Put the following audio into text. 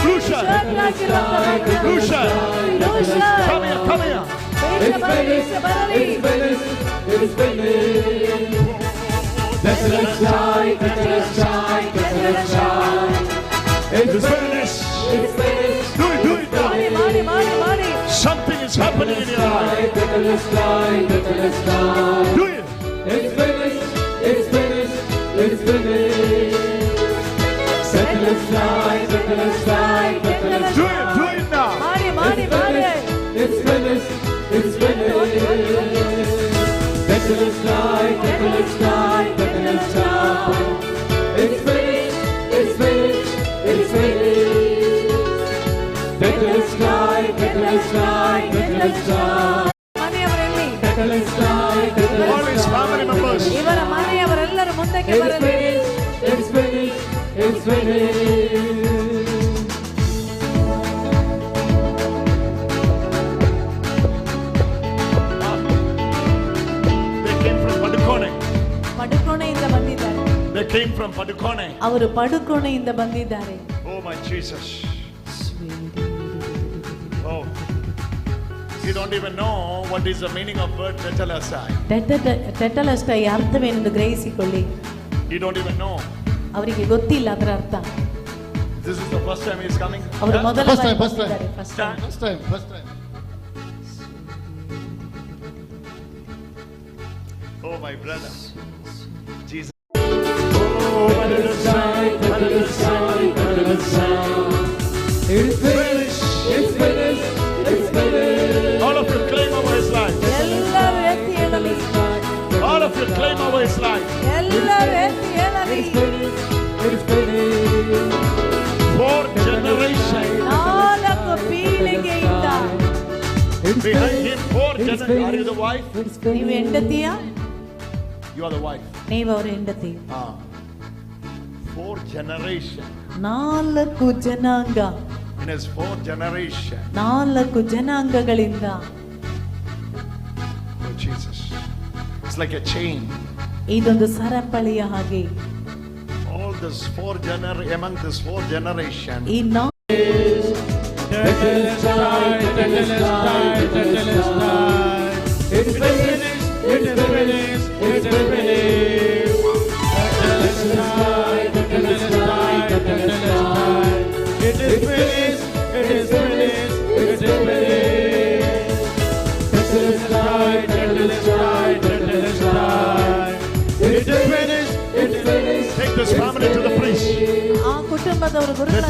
Lucia. Lucia. Come here, come here. It's finished. It's finished. Let us shine. It's finished. It's finished. Do it now. Something is happening in your life. Do it. It's finished. It's finished. It's finished. Let us shine. Do it now. It's finished. It's finished. Let us shine. It's finished. It's finished. It's finished. Let us shine. All his family members. ಇವರ ಮನೆಯವರೆಲ್ಲರೂ ಮುಂದಕ್ಕೆ ಬರಲಿ. It's finished. It's finished. They came from Padukone. ಅವರು ಪಡುಕೋಣೆಯಿಂದ ಬಂದಿದ್ದಾರೆ. Oh my Jesus. Oh. You don't even know what is the meaning of word tetelestai. ಟೆಟಲಸ್ಟೈ ಅರ್ಥವೇನೆಂದು ಗ್ರಹಿಸಿಕೊಳ್ಳಿ. You don't even know. ಅವರಿಗೆ ಗೊತ್ತಿಲ್ಲ ಅದರ ಅರ್ಥ. This is the first time he is coming. ಅವರು ಮೊದಲ First time. Oh my brother. Jesus. It's finished. All of you claim over his life. ಎಲ್ಲರೂ ಎತ್ತಿ ಹೇಳಲಿ. All of you claim over his life. ಎಲ್ಲರೂ ಎತ್ತಿ ಹೇಳಲಿ. For generation. 4 ಪೀಳಿಗೆಯಿಂದ. Behind him 4 generations. Are you the wife? ನೀವು ಹೆಂಡತಿಯಾ? You are the wife. ನೀವು ಅವರ ಹೆಂಡತಿ. 4 generation. 4 ಜನಾಂಗ. In his 4 generation. 4 ಜನಾಂಗಗಳಿಂದ. Oh Jesus. It's like a chain. ಇದೊಂದು ಸರಪಳಿಯ ಹಾಗೆ. All this among this 4 generation. ಈ Take this family to the priest. ಆ ಕುಟುಂಬದವರು ಗುರುಗಳ